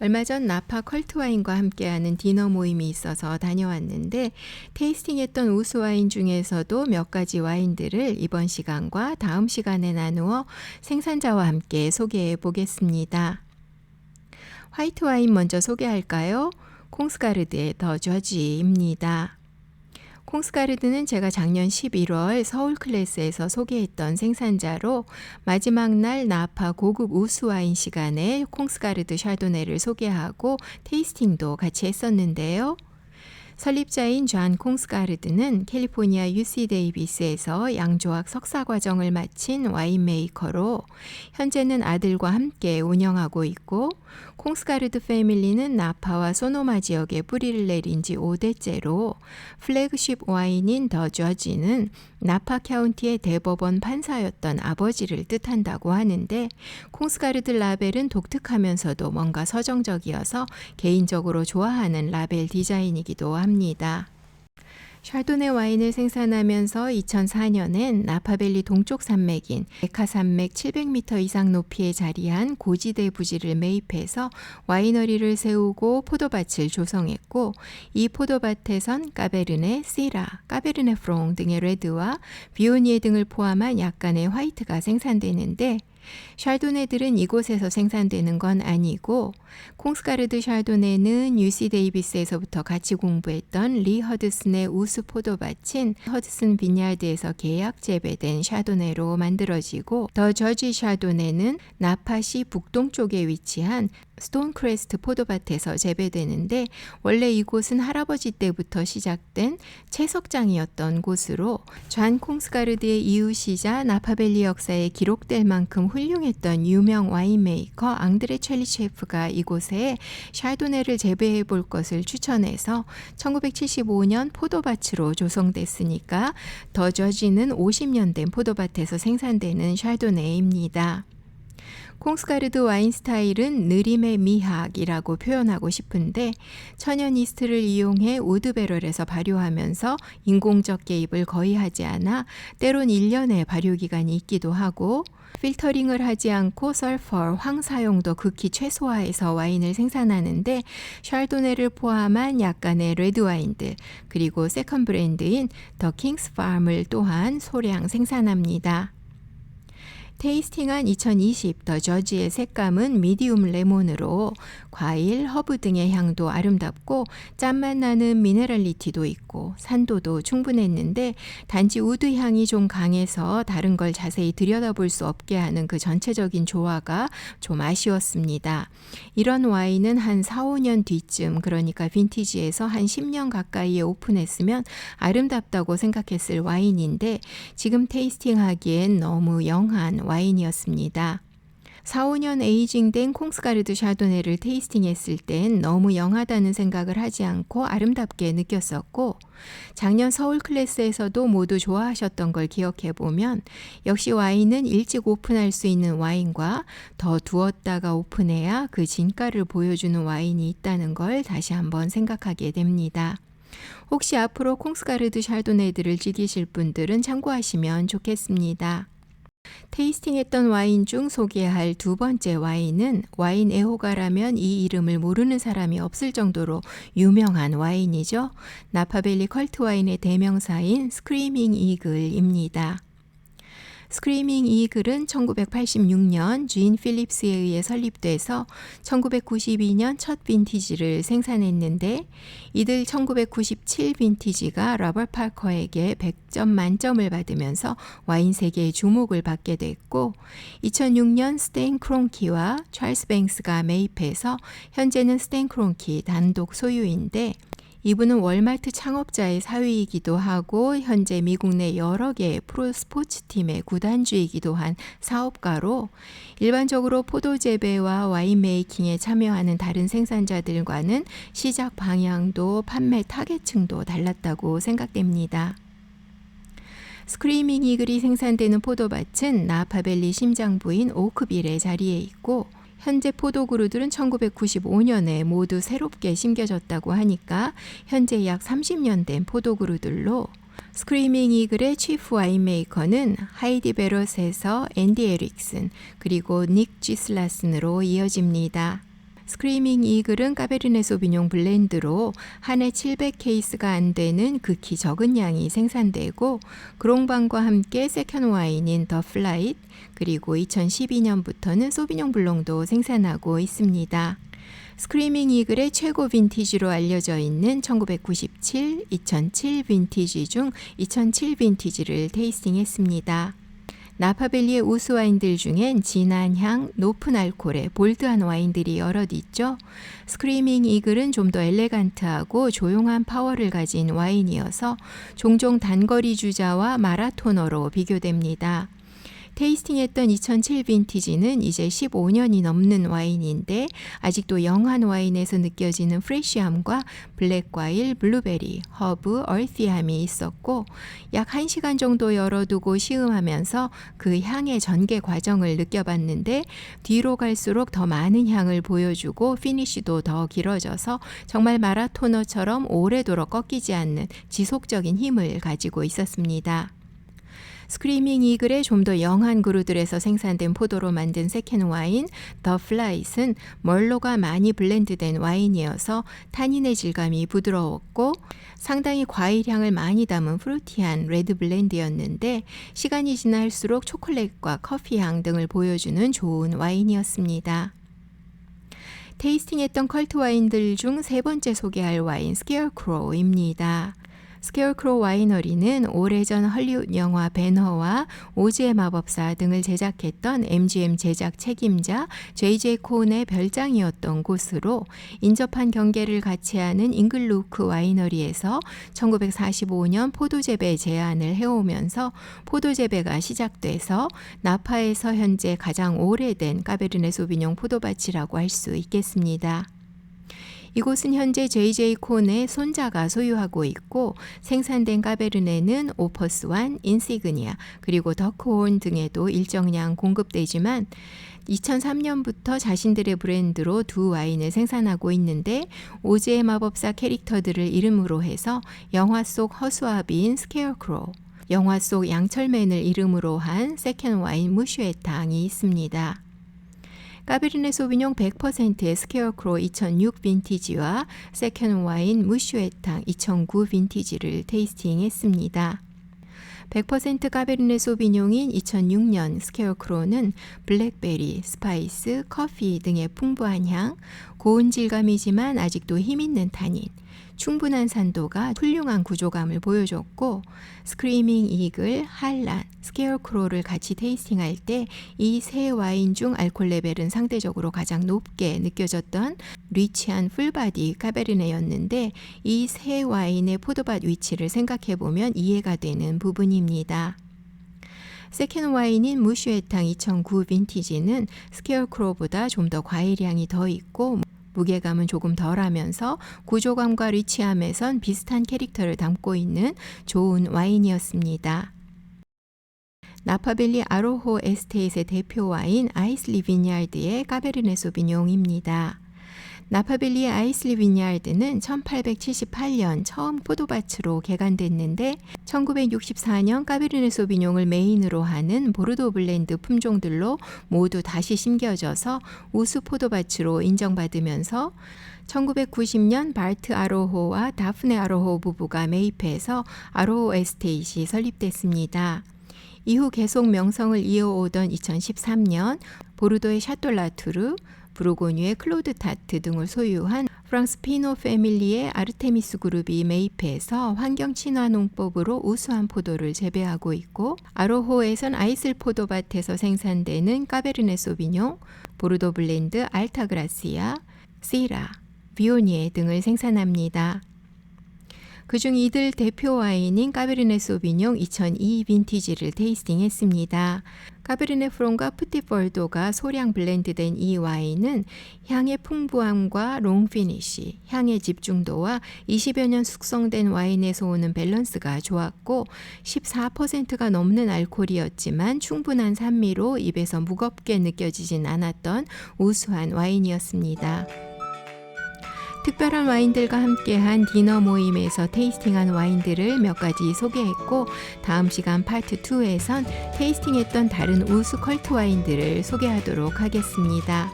얼마 전 나파 컬트 와인과 함께하는 디너 모임이 있어서 다녀왔는데 테이스팅했던 우수 와인 중에서도 몇 가지 와인들을 이번 시간과 다음 시간에 나누어 생산자와 함께 소개해 보겠습니다. 화이트 와인 먼저 소개할까요? 콩스가르드의 더 저지입니다. 콩스가르드는 제가 작년 11월 서울 클래스에서 소개했던 생산자로 마지막 날 나파 고급 우수 와인 시간에 콩스가르드 샤도네를 소개하고 테이스팅도 같이 했었는데요. 설립자인 존 콩스가르드는 캘리포니아 UC 데이비스에서 양조학 석사 과정을 마친 와인 메이커로 현재는 아들과 함께 운영하고 있고 콩스가르드 패밀리는 나파와 소노마 지역에 뿌리를 내린 지 5대째로 플래그십 와인인 더 저지는 나파 카운티의 대법원 판사였던 아버지를 뜻한다고 하는데 콩스가르드 라벨은 독특하면서도 뭔가 서정적이어서 개인적으로 좋아하는 라벨 디자인이기도 합니다. 샤도네 와인을 생산하면서 2004년엔 나파밸리 동쪽 산맥인 에카 산맥 700m 이상 높이에 자리한 고지대 부지를 매입해서 와이너리를 세우고 포도밭을 조성했고 이 포도밭에선 까베르네, 시라, 까베르네 프롱 등의 레드와 비오니에 등을 포함한 약간의 화이트가 생산되는데 샤도네들은 이곳에서 생산되는 건 아니고 콩스가르드 샤도네는 UC 데이비스에서부터 같이 공부했던 리 허드슨의 우수 포도밭인 허드슨 빈야드에서 계약 재배된 샤도네로 만들어지고 더 저지 샤도네는 나파시 북동쪽에 위치한 스톤크레스트 포도밭에서 재배되는데 원래 이곳은 할아버지 때부터 시작된 채석장이었던 곳으로 존 콩스가르드의 이웃이자 나파밸리 역사에 기록될 만큼 훌륭했던 유명 와인메이커 앙드레 첼리체프가 이곳에 샤도네를 재배해 볼 것을 추천해서 1975년 포도밭으로 조성됐으니까 더 저지는 50년 된 포도밭에서 생산되는 샤도네입니다. 콩스가르드 와인 스타일은 느림의 미학이라고 표현하고 싶은데 천연 이스트를 이용해 우드 배럴에서 발효하면서 인공적 개입을 거의 하지 않아 때론 1년의 발효기간이 있기도 하고 필터링을 하지 않고 설퍼, 황 사용도 극히 최소화해서 와인을 생산하는데 샬도네를 포함한 약간의 레드 와인들 그리고 세컨 브랜드인 더 킹스 팜을 또한 소량 생산합니다. 테이스팅한 2020 더 저지의 색감은 미디움 레몬으로 과일, 허브 등의 향도 아름답고 짠맛 나는 미네랄리티도 있고 산도도 충분했는데 단지 우드 향이 좀 강해서 다른 걸 자세히 들여다볼 수 없게 하는 그 전체적인 조화가 좀 아쉬웠습니다. 이런 와인은 한 4, 5년 뒤쯤 그러니까 빈티지에서 한 10년 가까이에 오픈했으면 아름답다고 생각했을 와인인데 지금 테이스팅하기엔 너무 영한 와인이었습니다. 4, 5년 에이징된 콩스가르드 샤도네를 테이스팅했을 땐 너무 영하다는 생각을 하지 않고 아름답게 느꼈었고 작년 서울 클래스에서도 모두 좋아하셨던 걸 기억해보면 역시 와인은 일찍 오픈할 수 있는 와인과 더 두었다가 오픈해야 그 진가를 보여주는 와인이 있다는 걸 다시 한번 생각하게 됩니다. 혹시 앞으로 콩스가르드 샤도네들을 즐기실 분들은 참고하시면 좋겠습니다. 테이스팅했던 와인 중 소개할 두 번째 와인은 와인 애호가라면 이 이름을 모르는 사람이 없을 정도로 유명한 와인이죠. 나파밸리 컬트 와인의 대명사인 스크리밍 이글입니다. 스크리밍 이글은 1986년 주인 필립스에 의해 설립돼서 1992년 첫 빈티지를 생산했는데 이들 1997 빈티지가 로버트 파커에게 100점 만점을 받으면서 와인 세계의 주목을 받게 됐고 2006년 스탠 크론키와 찰스 뱅스가 매입해서 현재는 스탠 크론키 단독 소유인데 이분은 월마트 창업자의 사위이기도 하고 현재 미국 내 여러 개의 프로 스포츠 팀의 구단주이기도 한 사업가로 일반적으로 포도 재배와 와인 메이킹에 참여하는 다른 생산자들과는 시작 방향도 판매 타겟층도 달랐다고 생각됩니다. 스크리밍 이글이 생산되는 포도밭은 나파밸리 심장부인 오크빌에 자리해 있고 현재 포도그루들은 1995년에 모두 새롭게 심겨졌다고 하니까 현재 약 30년 된 포도그루들로 스크리밍 이글의 치프 와인메이커는 하이디 베럿에서 앤디 에릭슨 그리고 닉 지슬라슨으로 이어집니다. 스크리밍 이글은 까베르네 소비뇽 블렌드로 한 해 700케이스가 안 되는 극히 적은 양이 생산되고 그롱방과 함께 세컨 와인인 더 플라잇 그리고 2012년부터는 소비뇽 블랑도 생산하고 있습니다. 스크리밍 이글의 최고 빈티지로 알려져 있는 1997, 2007 빈티지 중 2007 빈티지를 테이스팅했습니다. 나파밸리의 우수 와인들 중엔 진한 향, 높은 알코올의 볼드한 와인들이 여럿 있죠. 스크리밍 이글은 좀 더 엘레간트하고 조용한 파워를 가진 와인이어서 종종 단거리 주자와 마라토너로 비교됩니다. 테이스팅했던 2007 빈티지는 이제 15년이 넘는 와인인데 아직도 영한 와인에서 느껴지는 프레쉬함과 블랙과일, 블루베리, 허브, 얼티함이 있었고 약 1시간 정도 열어두고 시음하면서 그 향의 전개 과정을 느껴봤는데 뒤로 갈수록 더 많은 향을 보여주고 피니쉬도 더 길어져서 정말 마라토너처럼 오래도록 꺾이지 않는 지속적인 힘을 가지고 있었습니다. 스크리밍 이글의 좀 더 영한 그루들에서 생산된 포도로 만든 세컨 와인 더 플라잇은 멀로가 많이 블렌드된 와인이어서 타닌의 질감이 부드러웠고 상당히 과일 향을 많이 담은 프루티한 레드 블렌드였는데 시간이 지날수록 초콜릿과 커피 향 등을 보여주는 좋은 와인이었습니다. 테이스팅했던 컬트 와인들 중 세 번째 소개할 와인 스케어크로우입니다. 스케어크로우 와이너리는 오래전 헐리우드 영화 벤허와 오즈의 마법사 등을 제작했던 MGM 제작 책임자 J.J. 콘의 별장이었던 곳으로 인접한 경계를 같이 하는 잉글루크 와이너리에서 1945년 포도 재배 제안을 해오면서 포도 재배가 시작돼서 나파에서 현재 가장 오래된 까베르네 소비뇽 포도밭이라고 할 수 있겠습니다. 이곳은 현재 J.J. 콘의 손자가 소유하고 있고 생산된 까베르네는 오퍼스1, 인시그니아 그리고 더크혼 등에도 일정량 공급되지만 2003년부터 자신들의 브랜드로 두 와인을 생산하고 있는데 오즈의 마법사 캐릭터들을 이름으로 해서 영화 속 허수아비인 스케어크로우, 영화 속 양철맨을 이름으로 한 세컨 와인 무슈에탕이 있습니다. 까베르네 소비뇽 100%의 스케어크로우 2006 빈티지와 세컨 와인 무슈에탕 2009 빈티지를 테이스팅했습니다. 100% 까베르네 소비뇽인 2006년 스케어크로우는 블랙베리, 스파이스, 커피 등의 풍부한 향, 고운 질감이지만 아직도 힘있는 타닌, 충분한 산도가 훌륭한 구조감을 보여줬고 스크리밍 이글, 한란, 스케어크로우를 같이 테이스팅할 때 이 세 와인 중 알코올 레벨은 상대적으로 가장 높게 느껴졌던 리치한 풀바디 까베르네였는데 이 세 와인의 포도밭 위치를 생각해보면 이해가 되는 부분입니다. 세컨 와인인 무슈에탕 2009 빈티지는 스케어크로우보다 좀 더 과일향이 더 있고 무게감은 조금 덜하면서 구조감과 리치함에선 비슷한 캐릭터를 담고 있는 좋은 와인이었습니다. 나파밸리 아로호 에스테이트의 대표 와인 아이슬리 비냐르드의 까베르네 소비뇽입니다. 나파밸리의 아이슬리 비냐르드는 1878년 처음 포도밭으로 개간됐는데 1964년 까베르네 소비뇽을 메인으로 하는 보르도 블렌드 품종들로 모두 다시 심겨져서 우수 포도밭으로 인정받으면서 1990년 발트 아로호와 다프네 아로호 부부가 매입해서 아로호 에스테이트이 설립됐습니다. 이후 계속 명성을 이어오던 2013년 보르도의 샤톨라투르, 부르고뉴의 클로드 타트 등을 소유한 프랑스 피노 패밀리의 아르테미스 그룹이 매입해서 환경 친화 농법으로 우수한 포도를 재배하고 있고, 아로호에선 아이슬 포도밭에서 생산되는 까베르네 소비뇽, 보르도 블렌드 알타그라시아, 시라, 비오니에 등을 생산합니다. 그중 이들 대표 와인인 까베르네 소비뇽 2002 빈티지를 테이스팅했습니다. 까베르네 프롱과 푸티폴도가 소량 블렌드된 이 와인은 향의 풍부함과 롱 피니쉬, 향의 집중도와 20여 년 숙성된 와인에서 오는 밸런스가 좋았고 14%가 넘는 알코올이었지만 충분한 산미로 입에서 무겁게 느껴지진 않았던 우수한 와인이었습니다. 특별한 와인들과 함께한 디너 모임에서 테이스팅한 와인들을 몇 가지 소개했고, 다음 시간 파트 2에선 테이스팅했던 다른 우수 컬트 와인들을 소개하도록 하겠습니다.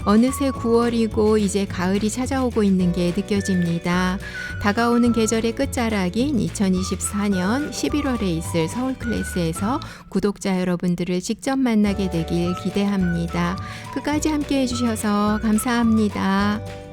어느새 9월이고 이제 가을이 찾아오고 있는 게 느껴집니다. 다가오는 계절의 끝자락인 2024년 11월에 있을 서울 클래스에서 구독자 여러분들을 직접 만나게 되길 기대합니다. 끝까지 함께 해주셔서 감사합니다.